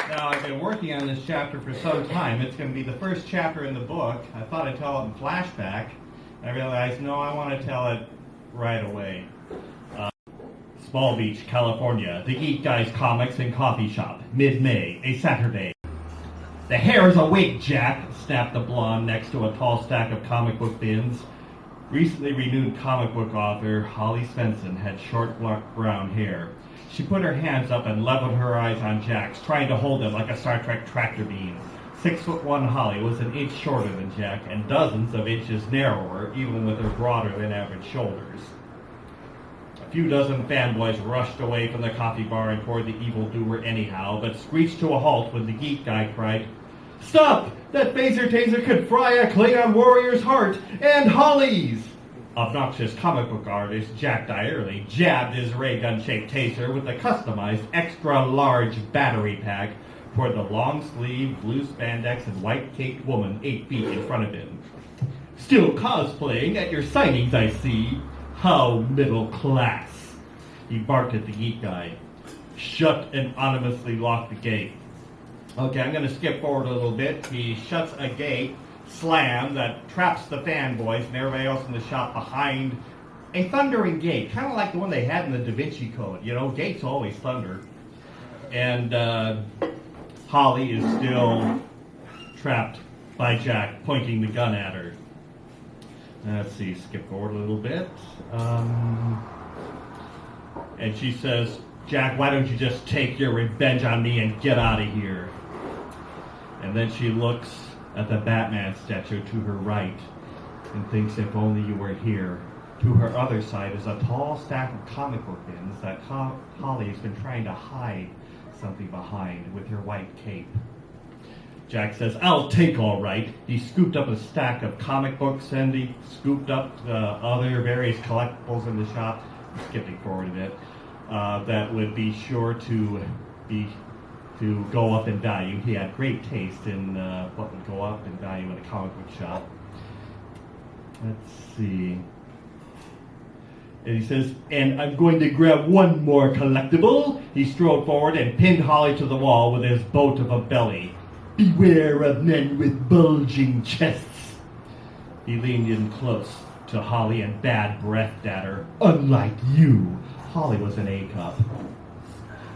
Now, I've been working on this chapter for some time. It's going to be the first chapter in the book. I thought I'd tell it in flashback. I realized, no, I want to tell it right away. Small Beach, California. The Geek Guy's Comics and Coffee Shop. Mid-May, a Saturday. The hair's awake, Jack, snapped the blonde next to a tall stack of comic book bins. Recently renewed comic book author Holly Svensson had short brown hair. She put her hands up and leveled her eyes on Jack's, trying to hold him like a Star Trek tractor beam. 6'1" Holly was an inch shorter than Jack and dozens of inches narrower, even with her broader than average shoulders. A few dozen fanboys rushed away from the coffee bar and toward the evildoer anyhow, but screeched to a halt when the geek guy cried, "Stop! That phaser taser could fry a Klingon warrior's heart, and Holly's!" Obnoxious comic book artist Jack Dyerly jabbed his ray gun-shaped taser with a customized extra-large battery pack toward the long-sleeved, blue spandex and white-caped woman 8 feet in front of him. "Still cosplaying at your signings, I see. How middle class." He barked at the geek guy. "Shut and anonymously lock the gate." Okay, I'm going to skip forward a little bit. He shuts a gate, slam, that traps the fanboys and everybody else in the shop behind a thundering gate, kind of like the one they had in the Da Vinci Code. You know, gates always thunder. And Holly is still trapped by Jack, pointing the gun at her. Let's see, skip forward a little bit. And she says, "Jack, why don't you just take your revenge on me and get out of here?" And then she looks at the Batman statue to her right and thinks, if only you were here. To her other side is a tall stack of comic book bins that Holly has been trying to hide something behind with her white cape. Jack says, "I'll take all right." He scooped up a stack of comic books and he scooped up other various collectibles in the shop, skipping forward a bit, that would be sure to go up in value. He had great taste in what would go up in value in a comic book shop. Let's see. And he says, "And I'm going to grab one more collectible." He strode forward and pinned Holly to the wall with his boat of a belly. "Beware of men with bulging chests." He leaned in close to Holly and bad breathed at her. "Unlike you." Holly was an A-cup.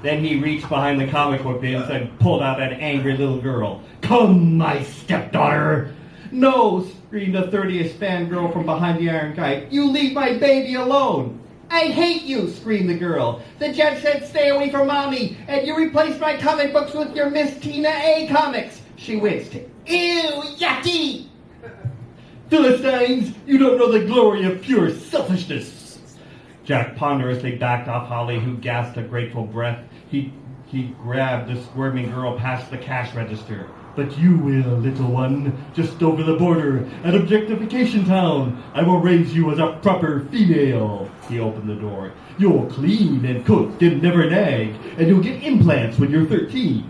Then he reached behind the comic book bins and pulled out an angry little girl. "Come, my stepdaughter!" "No!" screamed the 30th fangirl from behind the iron kite. "You leave my baby alone!" "I hate you!" screamed the girl. "The judge said stay away from mommy, and you replaced my comic books with your Miss Tina A comics!" She winced. "Ew, yucky!" "Philistines, you don't know the glory of pure selfishness!" Jack ponderously backed off Holly, who gasped a grateful breath. He grabbed the squirming girl past the cash register. "But you will, little one, just over the border, at Objectification Town. I will raise you as a proper female." He opened the door. "You'll clean and cook and never nag, and you'll get implants when you're 13.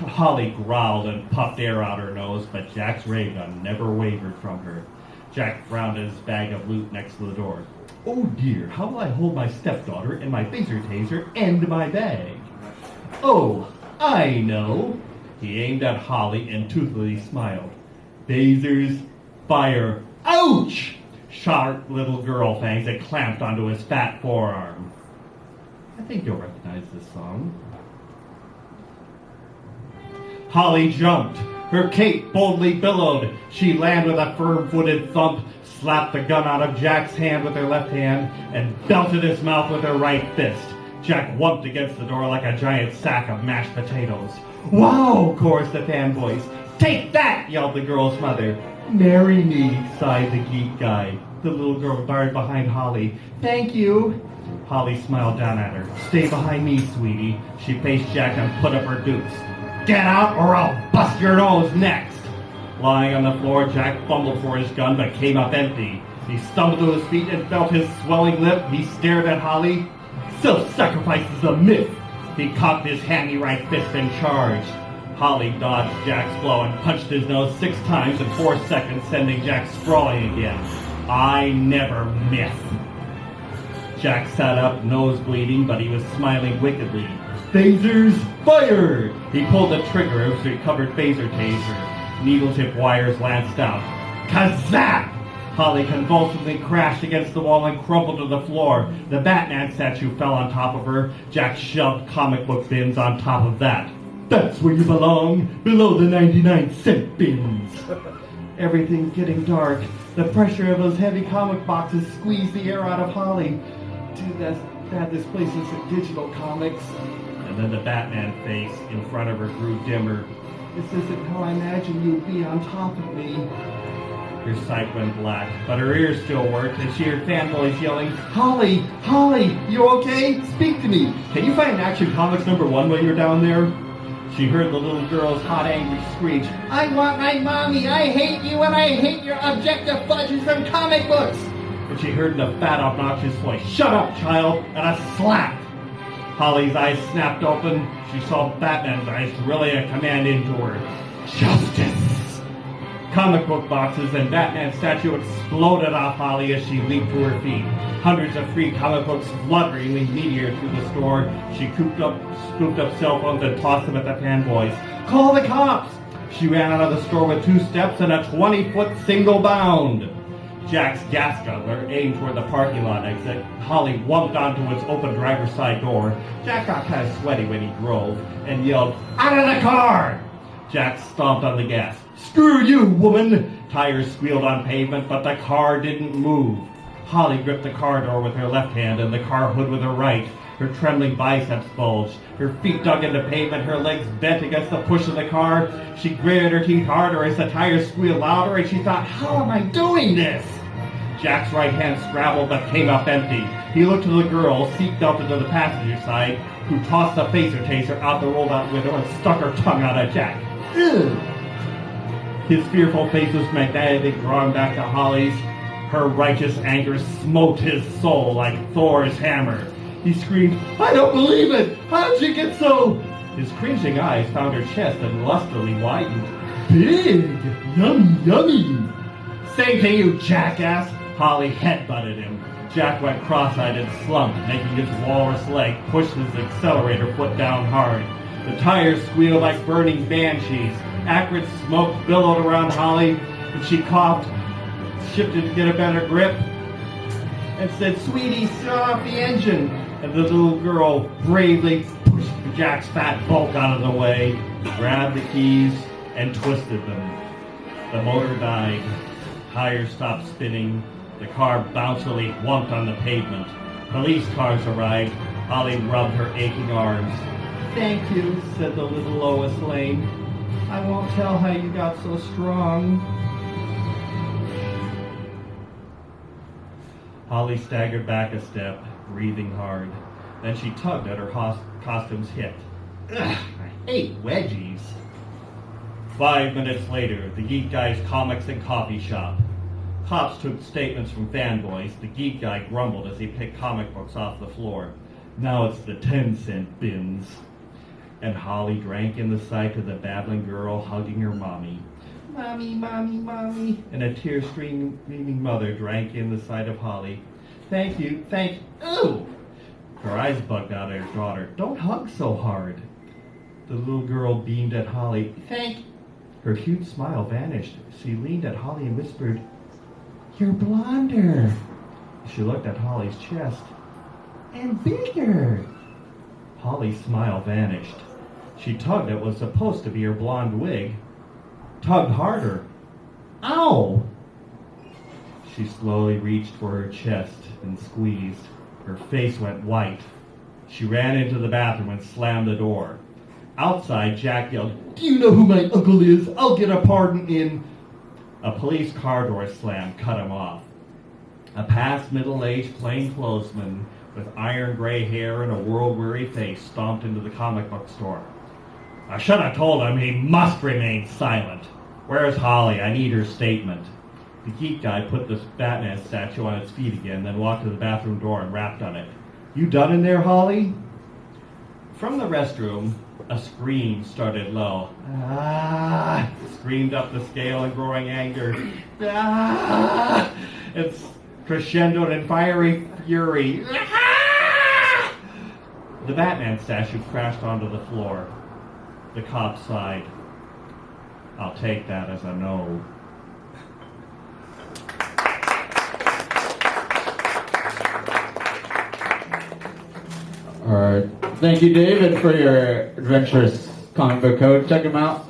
Holly growled and puffed air out her nose, but Jack's ray gun never wavered from her. Jack frowned at his bag of loot next to the door. "Oh dear, how will I hold my stepdaughter and my phaser taser and my bag? Oh, I know." He aimed at Holly and toothily smiled. "Phasers, fire, ouch!" Sharp little girl fangs had clamped onto his fat forearm. I think you'll recognize this song. Holly jumped. Her cape boldly billowed. She landed with a firm-footed thump, slapped the gun out of Jack's hand with her left hand, and belted his mouth with her right fist. Jack whumped against the door like a giant sack of mashed potatoes. "Wow!" chorused the fanboys. "Take that!" yelled the girl's mother. "Marry me," sighed the geek guy. The little girl darted behind Holly. "Thank you." Holly smiled down at her. "Stay behind me, sweetie." She faced Jack and put up her dukes. "Get out or I'll bust your nose next." Lying on the floor, Jack fumbled for his gun but came up empty. He stumbled to his feet and felt his swelling lip. He stared at Holly. "Self-sacrifice is a myth." He cocked his handy right fist and charged. Holly dodged Jack's blow and punched his nose 6 times in 4 seconds, sending Jack sprawling again. "I never miss." Jack sat up, nose bleeding, but he was smiling wickedly. Phasers, fire! He pulled the trigger of the recovered phaser taser. Needle-tip wires lanced out. Kazap! Holly convulsively crashed against the wall and crumpled to the floor. The Batman statue fell on top of her. Jack shoved comic book bins on top of that. That's where you belong, below the 99-cent bins. Everything's getting dark. The pressure of those heavy comic boxes squeezed the air out of Holly. Dude, that's bad. This place is digital comics. And then the Batman face in front of her grew dimmer. This isn't how I imagined you'd be on top of me. Her sight went black, but her ears still worked, and she heard fanboys yelling, Holly! Holly! You okay? Speak to me! Can you find Action Comics #1 while you're down there? She heard the little girl's hot, angry screech, I want my mommy! I hate you, and I hate your objective fudges from comic books! And she heard in a fat, obnoxious voice, Shut up, child! And a slap! Holly's eyes snapped open. She saw Batman's eyes drilling a command into her. Justice! Comic book boxes and Batman's statue exploded off Holly as she leaped to her feet. Hundreds of free comic books flutteringly meteored through the store. She scooped up cell phones and tossed them at the fanboys. Call the cops! She ran out of the store with 2 steps and a 20-foot single bound. Jack's gas guzzler aimed toward the parking lot exit. Holly wumped onto its open driver's side door. Jack got kind of sweaty when he drove and yelled, Out of the car! Jack stomped on the gas. Screw you, woman! Tires squealed on pavement, but the car didn't move. Holly gripped the car door with her left hand and the car hood with her right. Her trembling biceps bulged. Her feet dug into pavement, her legs bent against the push of the car. She gritted her teeth harder as the tires squealed louder, and she thought, How am I doing this? Jack's right hand scrabbled but came up empty. He looked to the girl, seat belted to the passenger side, who tossed the phaser taser out the rolled-out window and stuck her tongue out at Jack. Ugh. His fearful face was magnetically drawn back to Holly's. Her righteous anger smote his soul like Thor's hammer. He screamed, I don't believe it! How'd you get so... His cringing eyes found her chest and lustily widened. Big! Yummy, yummy! Same to you, jackass! Holly headbutted him. Jack went cross-eyed and slumped, making his walrus leg push his accelerator foot down hard. The tires squealed like burning banshees. Acrid smoke billowed around Holly, and she coughed, shifted to get a better grip, and said, Sweetie, shut off the engine. And the little girl bravely pushed Jack's fat bulk out of the way, grabbed the keys, and twisted them. The motor died. Tires stopped spinning. The car bouncily whumped on the pavement. Police cars arrived. Holly rubbed her aching arms. Thank you, said the little Lois Lane. I won't tell how you got so strong. Holly staggered back a step, breathing hard. Then she tugged at her costume's hip. Ugh, I hate wedgies. 5 minutes later, the Geek Guy's Comics and Coffee Shop. Cops took statements from fanboys. The Geek Guy grumbled as he picked comic books off the floor. Now it's the 10-cent bins. And Holly drank in the sight of the babbling girl hugging her mommy. Mommy, mommy, mommy. And a tear-streaming mother drank in the sight of Holly. Thank you, thank you. Ooh! Her eyes bugged out at her daughter. Don't hug so hard. The little girl beamed at Holly. Thank you. Her cute smile vanished. She leaned at Holly and whispered, You're blonder. She looked at Holly's chest. And bigger. Holly's smile vanished. She tugged at what was supposed to be her blonde wig. Tugged harder. Ow! She slowly reached for her chest and squeezed. Her face went white. She ran into the bathroom and slammed the door. Outside, Jack yelled, Do you know who my uncle is? I'll get a pardon in... A police car door slam cut him off. A past middle-aged plainclothesman with iron gray hair and a world-weary face stomped into the comic book store. I should have told him he must remain silent. Where's Holly? I need her statement. The Geek Guy put the Batman statue on its feet again, then walked to the bathroom door and rapped on it. You done in there, Holly? From the restroom, a scream started low. Ah! Screamed up the scale in growing anger. Ah! It's crescendoed in fiery fury. Ah! The Batman statue crashed onto the floor. The cop sighed. I'll take that as a no. All right. Thank you, David, for your adventurous comic book code. Check him out.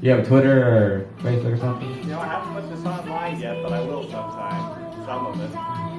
You have Twitter or Facebook or something? I haven't put this online yet, but I will sometime. Some of it.